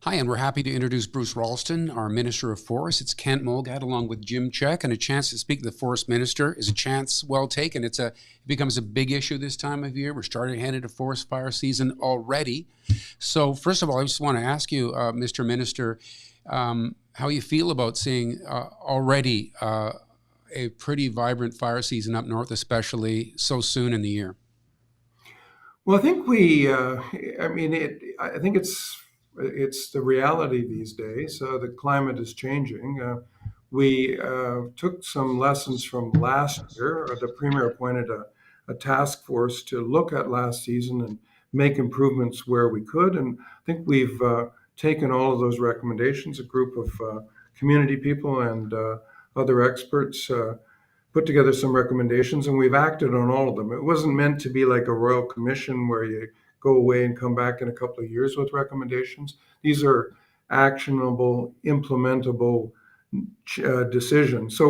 Hi, and we're happy to introduce Bruce Ralston, our Minister of Forests. It's Kent Mulgad along with Jim Check, and a chance to speak to the Forest Minister is a chance well taken. It becomes a big issue this time of year. We're starting to head into forest fire season already. So first of all, I just want to ask you, Mr. Minister, how you feel about seeing already a pretty vibrant fire season up north, especially so soon in the year. Well, I think I think it's the reality these days. The climate is changing. We took some lessons from last year. The Premier appointed a task force to look at last season and make improvements where we could. And I think we've taken all of those recommendations. A group of community people and other experts put together some recommendations, and we've acted on all of them. It wasn't meant to be like a royal commission where you go away and come back in a couple of years with recommendations. These are actionable, implementable decisions. So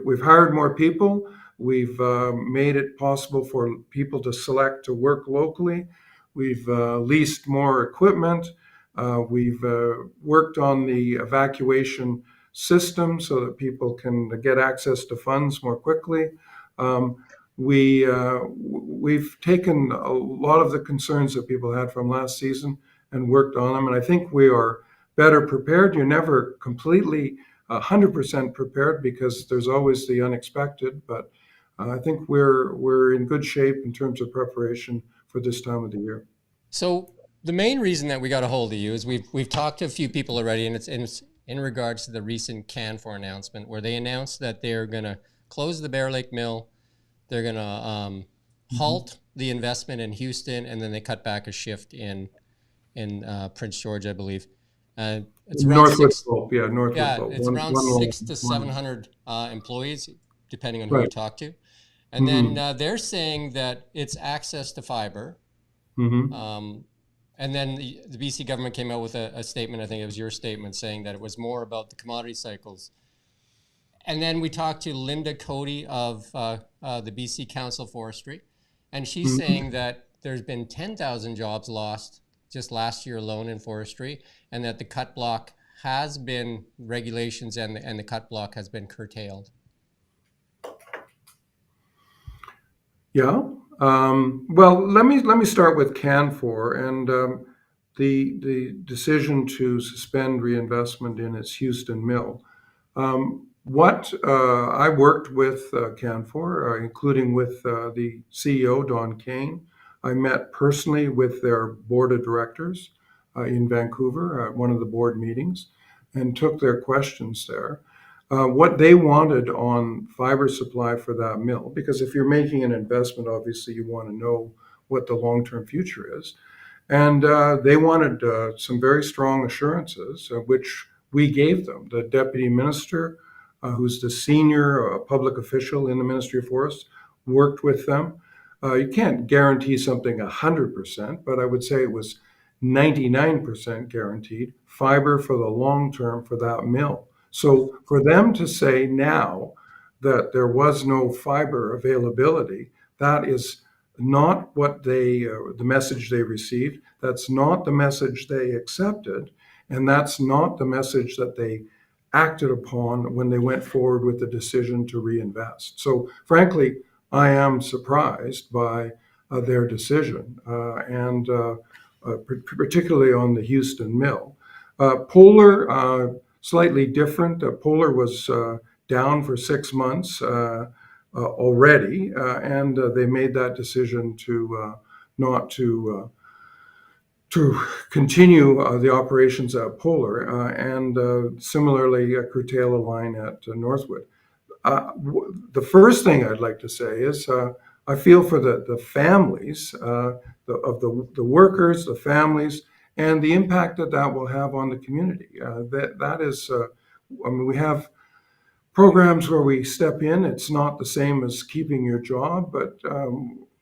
we've hired more people, we've made it possible for people to select to work locally, we've leased more equipment, we've worked on the evacuation system so that people can get access to funds more quickly. Um, we've taken a lot of the concerns that people had from last season and worked on them, and I think we are better prepared. You're never completely 100% prepared because there's always the unexpected, but I think we're in good shape in terms of preparation for this time of the year. So the main reason that we got a hold of you is we've talked to a few people already, and it's in regards to the recent Canfor announcement, where they announced that they're going to close the Bear Lake Mill, they're going to halt the investment in Houston, and then they cut back a shift in Prince George, I believe. It's around Northwood six. Pulp, yeah, Northwood Yeah, Pulp. it's around 600 to 700 employees, depending on who you Right. talk to. And Hmm. then they're saying that it's access to fiber. Hmm. And then the BC government came out with a statement, I think it was your statement, saying that it was more about the commodity cycles. And then we talked to Linda Cody of the BC Council Forestry, and she's Hmm. saying that there's been 10,000 jobs lost just last year alone in forestry, and that the cut block has been regulations and the cut block has been curtailed. Yeah. Well, let me start with Canfor and the decision to suspend reinvestment in its Houston mill. What I worked with Canfor, including with the CEO Don Kane. I met personally with their board of directors in Vancouver at one of the board meetings, and took their questions there. What they wanted on fiber supply for that mill, because if you're making an investment, obviously you want to know what the long-term future is. And they wanted some very strong assurances, which we gave them. The deputy minister, who's the senior public official in the Ministry of Forests, worked with them. You can't guarantee something 100%, but I would say it was 99% guaranteed fiber for the long term for that mill. So for them to say now that there was no fiber availability, that is not what the message they received. That's not the message they accepted, and that's not the message that they acted upon when they went forward with the decision to reinvest. So, frankly, I am surprised by their decision, and particularly on the Houston mill. Polar, slightly different. Polar was down for 6 months already, and they made that decision to not to continue the operations at Polar, and similarly curtail a line at Northwood. The first thing I'd like to say is I feel for the families of the workers, the families, and the impact that that will have on the community. That is, I mean, we have programs where we step in. It's not the same as keeping your job, but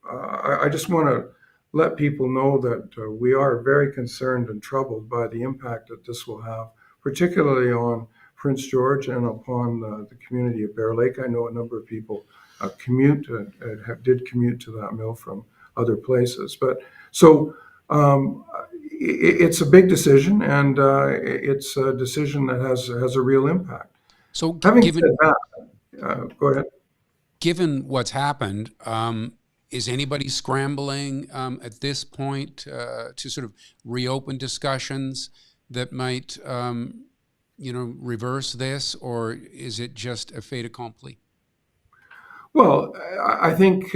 I just want to let people know that we are very concerned and troubled by the impact that this will have, particularly on Prince George and upon the community of Bear Lake. I know a number of people did commute to that mill from other places. But so it's a big decision, and it's a decision that has a real impact. So, Having given said that, go ahead. given what's happened, is anybody scrambling at this point to sort of reopen discussions that might, reverse this, or is it just a fait accompli? Well, I think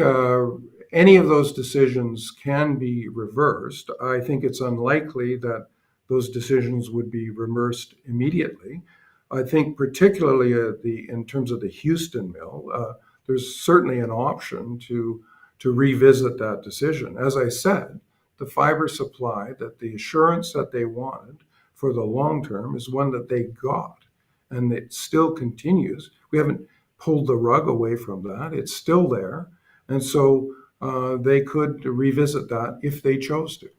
any of those decisions can be reversed. I think it's unlikely that those decisions would be reversed immediately. I think particularly in terms of the Houston mill, there's certainly an option to revisit that decision. As I said, the fiber supply, that the assurance that they wanted for the long term is one that they got, and it still continues. We haven't pulled the rug away from that. It's still there. And so they could revisit that if they chose to.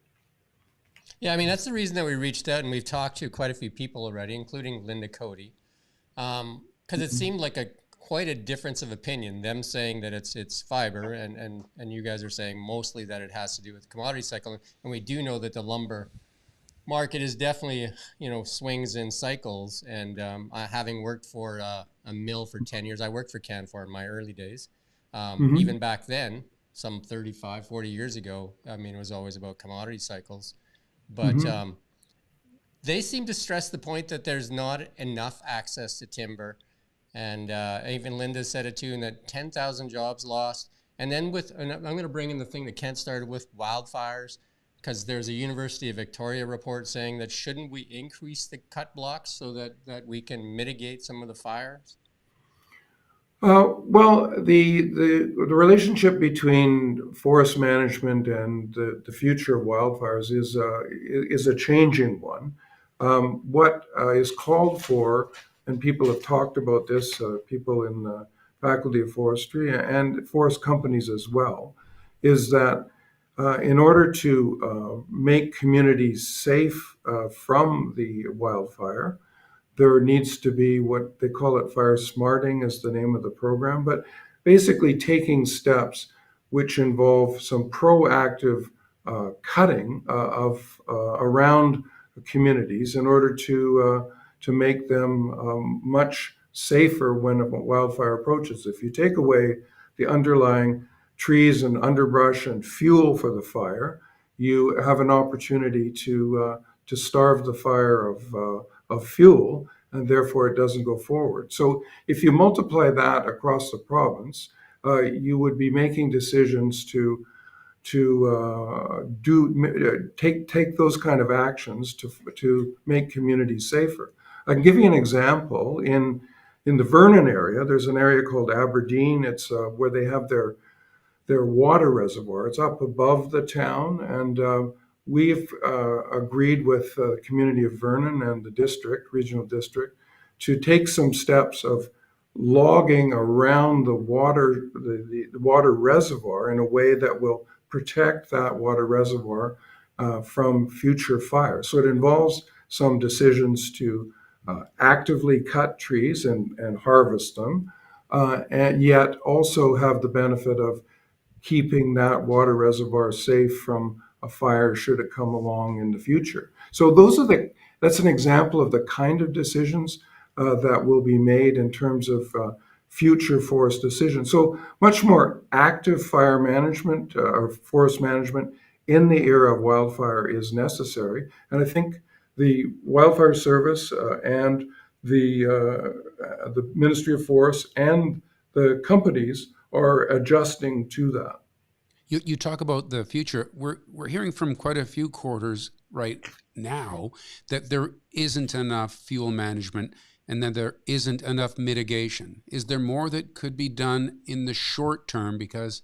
Yeah, I mean, that's the reason that we reached out, and we've talked to quite a few people already, including Linda Cody, because it seemed like quite a difference of opinion. Them saying that it's fiber, and you guys are saying mostly that it has to do with the commodity cycle. And we do know that the lumber market is definitely, swings in cycles. And having worked for a mill for 10 years, I worked for Canfor in my early days. Even back then, some 35, 40 years ago, I mean, it was always about commodity cycles. But they seem to stress the point that there's not enough access to timber. And even Linda said it too, and that 10,000 jobs lost. And then and I'm going to bring in the thing that Kent started with, wildfires, because there's a University of Victoria report saying that shouldn't we increase the cut blocks so that we can mitigate some of the fires? Well, the relationship between forest management and the future of wildfires is a changing one. What is called for, and people have talked about this, people in the Faculty of Forestry and forest companies as well, is that in order to make communities safe from the wildfire, there needs to be what they call it fire smarting is the name of the program, but basically taking steps which involve some proactive cutting of around communities in order to make them much safer when a wildfire approaches. If you take away the underlying trees and underbrush and fuel for the fire, you have an opportunity to starve the fire of fuel, and therefore it doesn't go forward. So if you multiply that across the province, you would be making decisions to take those kind of actions to make communities safer. I can give you an example. In the Vernon area, there's an area called Aberdeen. It's where they have their water reservoir. It's up above the town, and we've agreed with the community of Vernon and the district, regional district, to take some steps of logging around the water reservoir in a way that will protect that water reservoir from future fires. So it involves some decisions to actively cut trees and harvest them, and yet also have the benefit of keeping that water reservoir safe from a fire should it come along in the future. So that's an example of the kind of decisions that will be made in terms of future forest decisions. So much more active fire management or forest management in the era of wildfire is necessary. And I think the Wildfire Service and the Ministry of Forests and the companies are adjusting to that. You talk about the future. We're hearing from quite a few quarters right now that there isn't enough fuel management and that there isn't enough mitigation. Is there more that could be done in the short term? Because,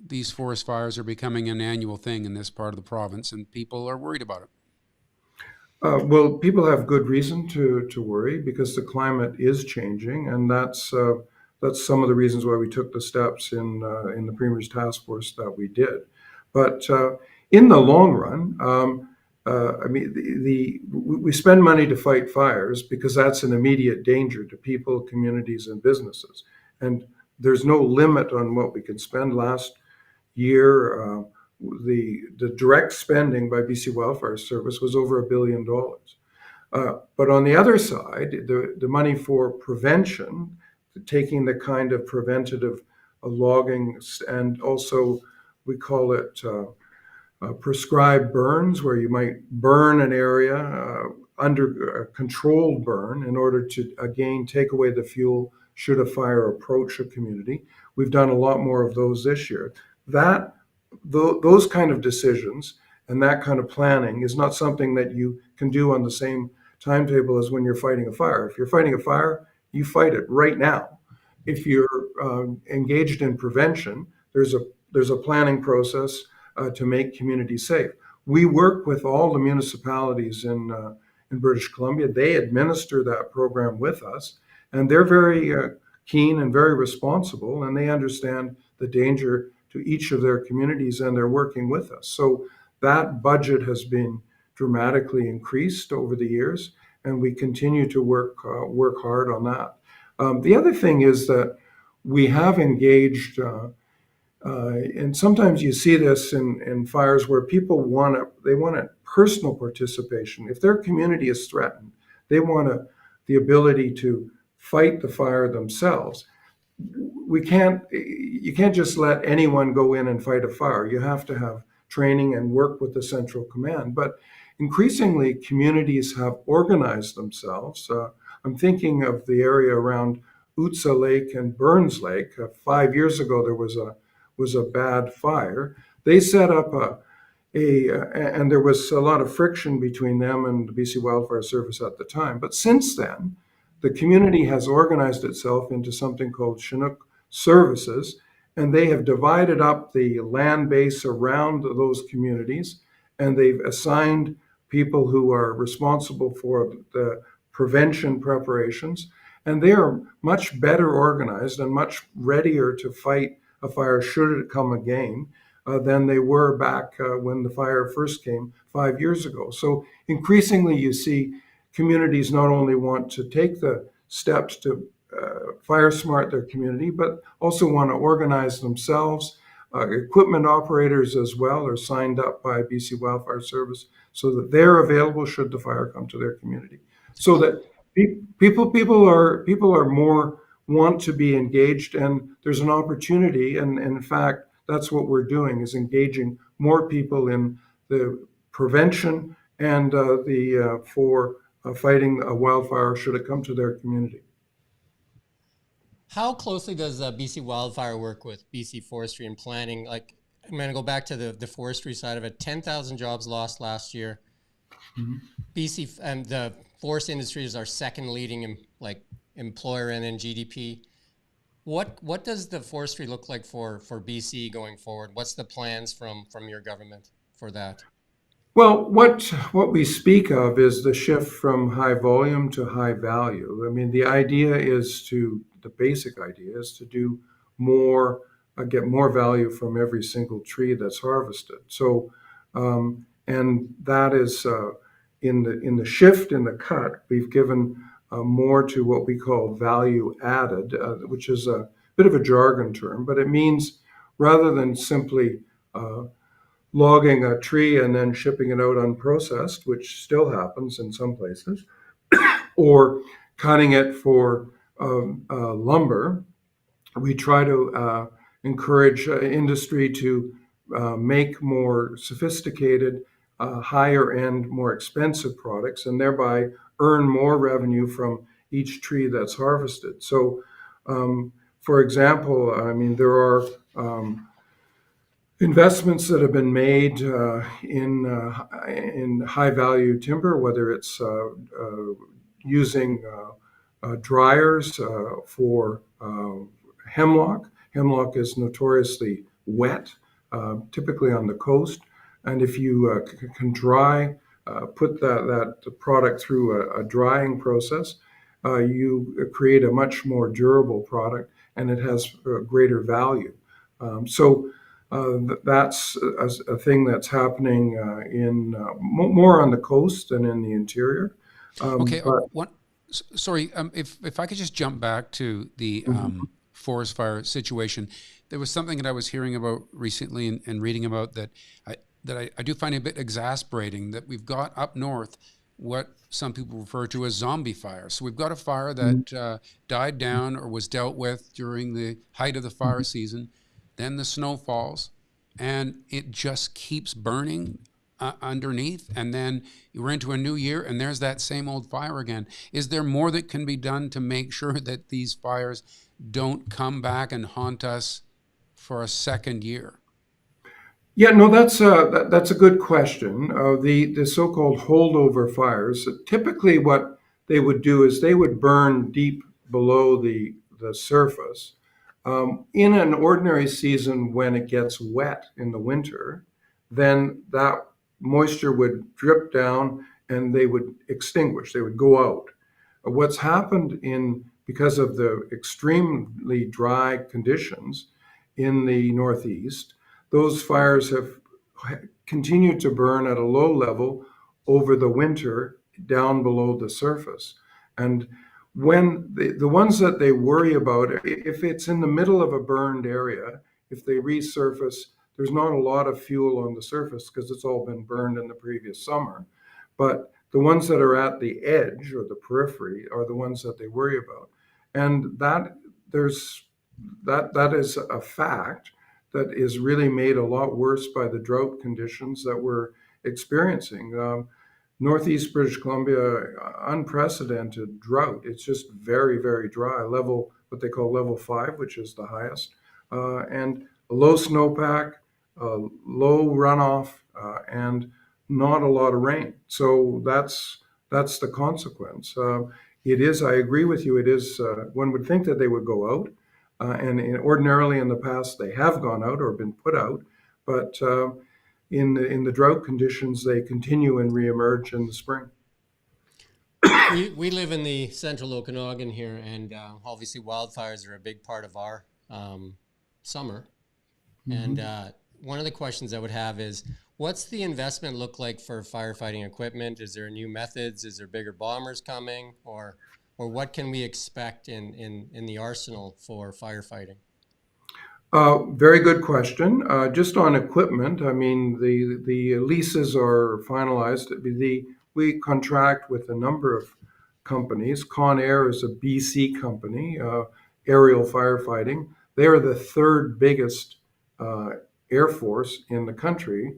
these forest fires are becoming an annual thing in this part of the province, and people are worried about it. Well, people have good reason to worry because the climate is changing, and that's some of the reasons why we took the steps in the Premier's task force that we did. But in the long run, I mean, we spend money to fight fires because that's an immediate danger to people, communities, and businesses. And there's no limit on what we can spend. Last year, the direct spending by BC Wildfire Service was over $1 billion. But on the other side, the money for prevention, taking the kind of preventative logging, and also we call it prescribed burns, where you might burn an area under a controlled burn in order to, again, take away the fuel should a fire approach a community. We've done a lot more of those this year. Those kind of decisions and that kind of planning is not something that you can do on the same timetable as when you're fighting a fire. If you're fighting a fire, you fight it right now. If you're engaged in prevention, there's a planning process to make communities safe. We work with all the municipalities in British Columbia. They administer that program with us, and they're very keen and very responsible, and they understand the danger to each of their communities, and they're working with us. So that budget has been dramatically increased over the years, and we continue to work hard on that. The other thing is that we have engaged, and sometimes you see this in fires where people want a personal participation. If their community is threatened, they want the ability to fight the fire themselves. You can't just let anyone go in and fight a fire. You have to have training and work with the central command. But increasingly, communities have organized themselves. I'm thinking of the area around Utsa Lake and Burns Lake. 5 years ago, there was a bad fire. They set up and there was a lot of friction between them and the BC Wildfire Service at the time. But since then, the community has organized itself into something called Chinook Services, and they have divided up the land base around those communities, and they've assigned people who are responsible for the prevention preparations, and they are much better organized and much readier to fight a fire should it come again than they were back when the fire first came 5 years ago. So increasingly you see communities not only want to take the steps to fire smart their community, but also want to organize themselves. Equipment operators as well are signed up by BC Wildfire Service so that they're available should the fire come to their community. So that people are more want to be engaged, and there's an opportunity, and in fact, that's what we're doing, is engaging more people in the prevention and for fighting a wildfire should it come to their community. How closely does BC Wildfire work with BC Forestry and planning? Like, I'm going to go back to the forestry side of it. 10,000 jobs lost last year. Mm-hmm. BC and the forest industry is our second leading employer in GDP. What does the forestry look like for BC going forward? What's the plans from your government for that? Well, what we speak of is the shift from high volume to high value. I mean, the basic idea is to do more, get more value from every single tree that's harvested. So, and that is in the shift in the cut, we've given more to what we call value added, which is a bit of a jargon term, but it means rather than simply logging a tree and then shipping it out unprocessed, which still happens in some places, or cutting it for lumber, we try to encourage industry to make more sophisticated, higher end, more expensive products, and thereby earn more revenue from each tree that's harvested. So, for example, I mean, there are investments that have been made in high value timber, whether it's using dryers for hemlock. Hemlock is notoriously wet, typically on the coast, and if you can dry, put that product through a drying process, you create a much more durable product, and it has greater value. So that's a thing that's happening in more on the coast than in the interior. Okay, sorry, if I could just jump back to the forest fire situation. There was something that I was hearing about recently and reading about that I do find a bit exasperating, that we've got up north what some people refer to as zombie fires. So we've got a fire that died down or was dealt with during the height of the fire season. Then the snow falls and it just keeps burning underneath. And then we're into a new year and there's that same old fire again. Is there more that can be done to make sure that these fires don't come back and haunt us for a second year? Yeah, no, that's a good question. The so-called holdover fires, typically what they would do is they would burn deep below the surface. In an ordinary season, when it gets wet in the winter, then that moisture would drip down and they would extinguish, they would go out. What's happened because of the extremely dry conditions in the Northeast, those fires have continued to burn at a low level over the winter down below the surface. And when the ones that they worry about, if it's in the middle of a burned area, if they resurface, there's not a lot of fuel on the surface because it's all been burned in the previous summer. But the ones that are at the edge or the periphery are the ones that they worry about. And that is a fact that is really made a lot worse by the drought conditions that we're experiencing. Northeast British Columbia, unprecedented drought. It's just very, very dry. What they call level 5, which is the highest, and a low snowpack, low runoff, and not a lot of rain. So that's the consequence. It is. I agree with you. It is. One would think that they would go out, and ordinarily in the past they have gone out or been put out, but in the drought conditions they continue and reemerge in the spring. We live in the central Okanagan here, and obviously wildfires are a big part of our summer. Mm-hmm. And one of the questions I would have is, what's the investment look like for firefighting equipment? Is there new methods? Is there bigger bombers coming? Or what can we expect in the arsenal for firefighting? Very good question. Just on equipment, I mean, the leases are finalized. We contract with a number of companies. Conair is a BC company, aerial firefighting. They are the third biggest air force in the country,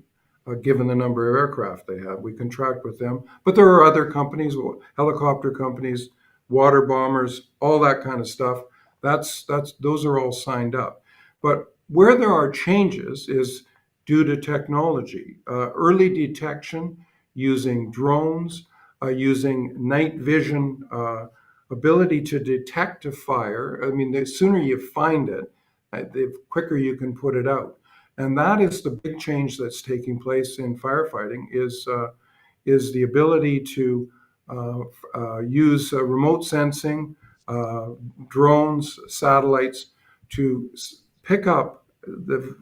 given the number of aircraft they have. We contract with them. But there are other companies, helicopter companies, water bombers, all that kind of stuff. Those are all signed up. But where there are changes is due to technology, early detection using drones, using night vision, ability to detect a fire. I mean, the sooner you find it, the quicker you can put it out. And that is the big change that's taking place in firefighting is the ability to use remote sensing, drones, satellites to pick up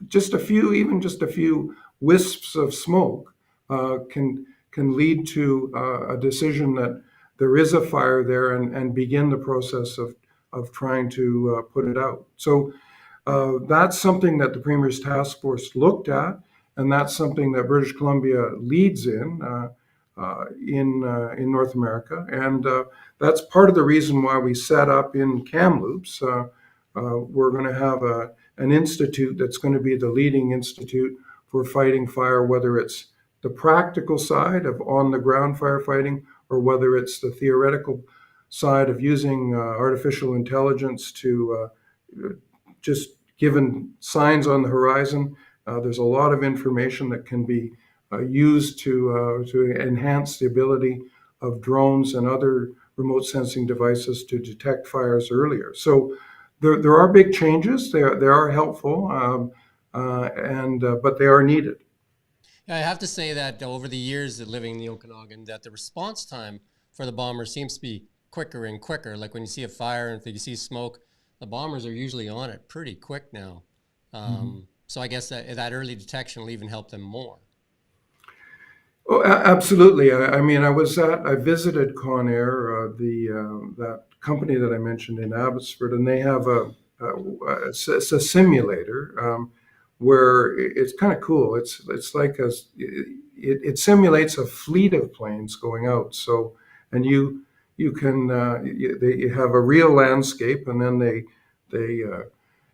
just a few wisps of smoke can lead to a decision that there is a fire there and begin the process of trying to put it out. So that's something that the Premier's Task Force looked at, and that's something that British Columbia leads in North America. And that's part of the reason why we set up in Kamloops. We're going to have an institute that's going to be the leading institute for fighting fire, whether it's the practical side of on-the-ground firefighting or whether it's the theoretical side of using artificial intelligence to just given signs on the horizon. There's a lot of information that can be used to enhance the ability of drones and other remote sensing devices to detect fires earlier. So there are big changes. They are helpful, but they are needed. I have to say that over the years of living in the Okanagan, that the response time for the bombers seems to be quicker and quicker. Like when you see a fire and if you see smoke, the bombers are usually on it pretty quick now. So I guess that early detection will even help them more. Oh, absolutely. I mean, I visited Conair, that company that I mentioned in Abbotsford, and they have a it's a simulator where it's kind of cool. It's like it simulates a fleet of planes going out. So and you can they have a real landscape, and then they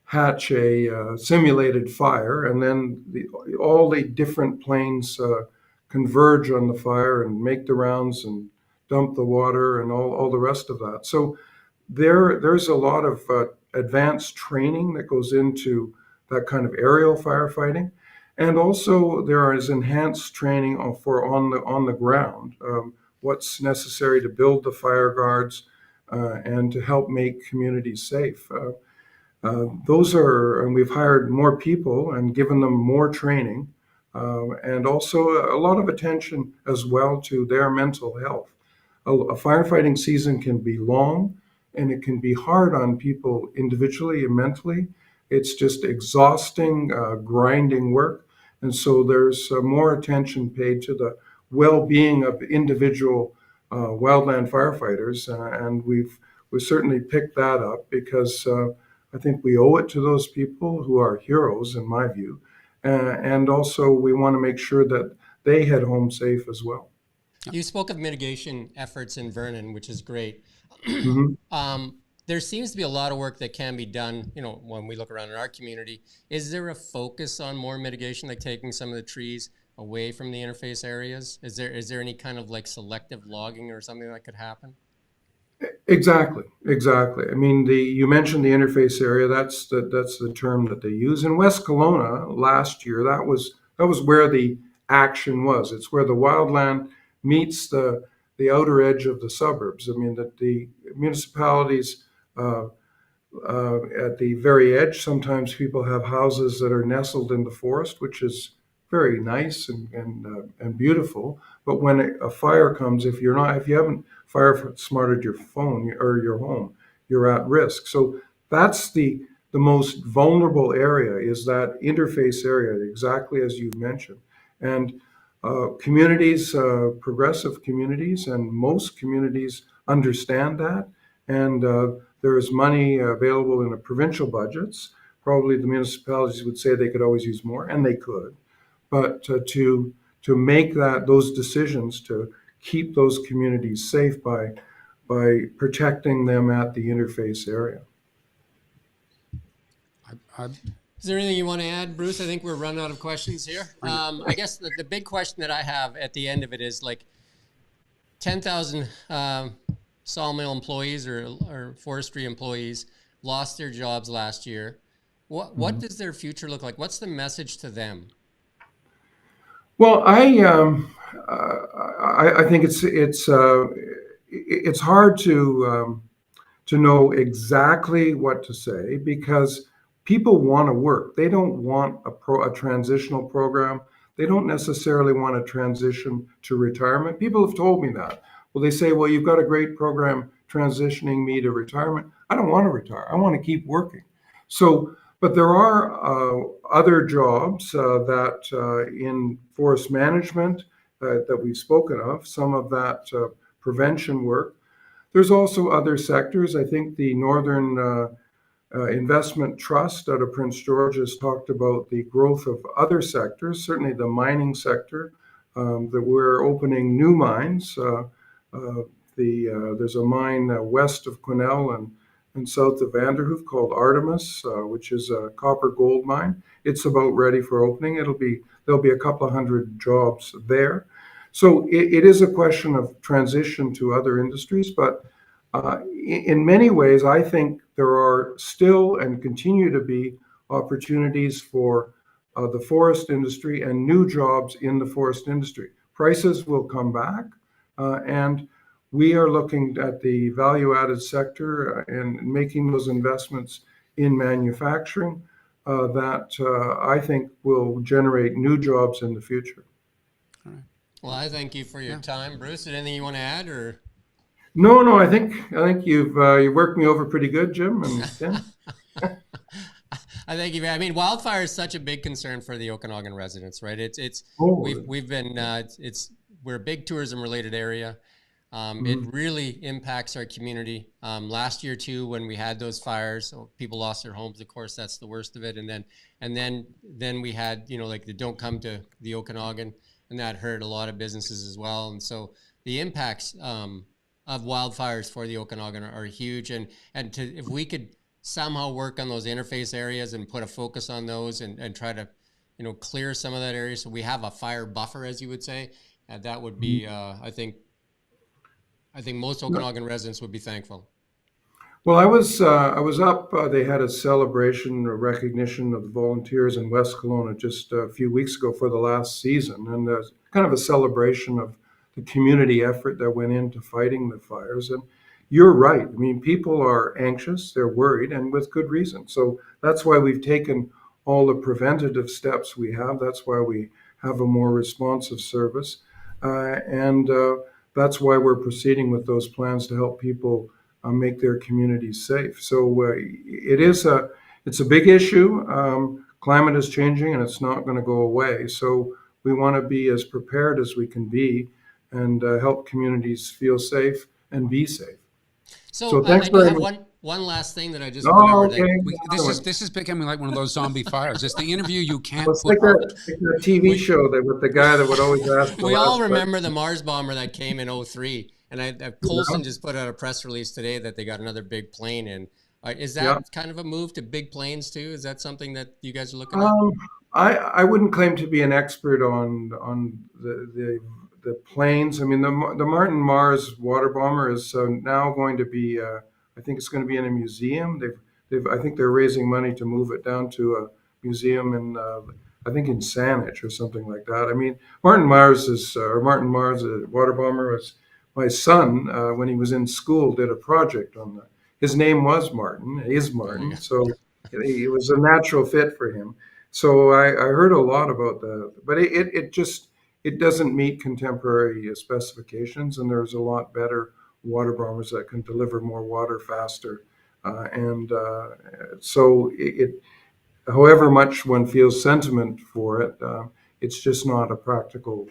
hatch a simulated fire, and then all the different planes converge on the fire and make the rounds and dump the water and all the rest of that. So there's a lot of advanced training that goes into that kind of aerial firefighting, and also there is enhanced training for on the ground. What's necessary to build the fire guards and to help make communities safe. And we've hired more people and given them more training, and also a lot of attention as well to their mental health. A firefighting season can be long, and it can be hard on people individually and mentally. It's just exhausting, grinding work. And so there's more attention paid to the well-being of individual wildland firefighters. And we've certainly picked that up because I think we owe it to those people who are heroes, in my view. And also we want to make sure that they head home safe as well. You spoke of mitigation efforts in Vernon, which is great. Mm-hmm. There seems to be a lot of work that can be done, when we look around in our community. Is there a focus on more mitigation, like taking some of the trees away from the interface areas? Is there any kind of like selective logging or something that could happen? Exactly. I mean, you mentioned the interface area. That's the term that they use in West Kelowna last year. That was where the action was. It's where the wildland meets the outer edge of the suburbs. I mean, that the municipalities at the very edge. Sometimes people have houses that are nestled in the forest, which is very nice and beautiful. But when a fire comes, if you haven't fire smarted your phone or your home, you're at risk. So that's the most vulnerable area, is that interface area, exactly as you mentioned. And communities, progressive communities, and most communities understand that. And there is money available in the provincial budgets. Probably the municipalities would say they could always use more, and they could. But to make those decisions to keep those communities safe by protecting them at the interface area. Is there anything you want to add, Bruce? I think we're running out of questions here. I guess the big question that I have at the end of it is, like, 10,000 sawmill employees or forestry employees lost their jobs last year. What does their future look like? What's the message to them? Well, I think it's hard to know exactly what to say, because people want to work. They don't want a transitional program. They don't necessarily want to transition to retirement. People have told me that. Well, they say, well, you've got a great program transitioning me to retirement. I don't want to retire. I want to keep working. So, but there are other jobs that in forest management that we've spoken of, some of that prevention work. There's also other sectors. I think the Northern Investment Trust out of Prince George has talked about the growth of other sectors, certainly the mining sector, that we're opening new mines. There's a mine west of Quesnel and south of Vanderhoof called Artemis, which is a copper gold mine. It's about ready for opening. There'll be a couple of hundred jobs there. So it is a question of transition to other industries, but in many ways, I think there are still and continue to be opportunities for the forest industry and new jobs in the forest industry. Prices will come back, and we are looking at the value-added sector and making those investments in manufacturing that I think will generate new jobs in the future. All right. Well, I thank you for your time, Bruce. Is there anything you want to add, or? No. I think you've you worked me over pretty good, Jim and Ken. I thank you. I mean, wildfire is such a big concern for the Okanagan residents, right? We're a big tourism related area. It really impacts our community. Last year too, when we had those fires, so people lost their homes. Of course, that's the worst of it. And then we had, you know, like the don't come to the Okanagan, and that hurt a lot of businesses as well. And so the impacts of wildfires for the Okanagan are huge. And if we could somehow work on those interface areas and put a focus on those and try to, you know, clear some of that area so we have a fire buffer, as you would say, that would be, I think most Okanagan residents would be thankful. Well, I was up. They had a celebration, a recognition of the volunteers in West Kelowna just a few weeks ago for the last season, and kind of a celebration of the community effort that went into fighting the fires. And you're right. I mean, people are anxious, they're worried, and with good reason. So that's why we've taken all the preventative steps we have. That's why we have a more responsive service, and that's why we're proceeding with those plans to help people make their communities safe. So it's a big issue. Climate is changing, and it's not going to go away. So we want to be as prepared as we can be, and help communities feel safe and be safe. So thanks I do very have much. one last thing that I just Oh, remembered. okay. This is becoming like one of those zombie fires. It's the interview you can't It's put like out. a TV show that with the guy that would always ask. We all remember the Mars bomber that came in 03. And Colson Yeah. just put out a press release today that they got another big plane in. Is that Yeah. kind of a move to big planes too? Is that something that you guys are looking at? I wouldn't claim to be an expert on the planes. I mean, the Martin Mars water bomber is now going to be. I think it's going to be in a museum. I think they're raising money to move it down to a museum in I think in Saanich or something like that. I mean, Martin Mars, a water bomber, was my son when he was in school did a project on that. His name was Martin, is Martin, so it was a natural fit for him. So I heard a lot about that, but it doesn't meet contemporary specifications, and there's a lot better water bombers that can deliver more water faster, and so however much one feels sentiment for it, it's just not a practical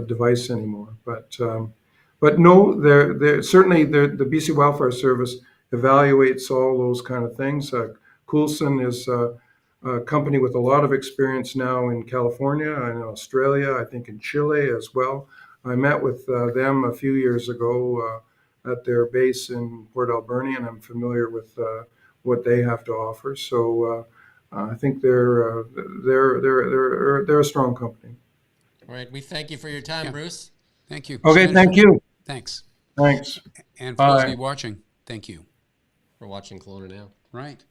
device anymore. But no, certainly the BC Wildfire Service evaluates all those kind of things. Coulson is a company with a lot of experience now in California and in Australia, I think in Chile as well. I met with them a few years ago at their base in Port Alberni, and I'm familiar with what they have to offer. So I think they're a strong company. All right. We thank you for your time, Bruce. Thank you. Okay, thank you. Thanks. Thanks. And for those of Bye. you watching, thank you. We're watching Kelowna now. Right.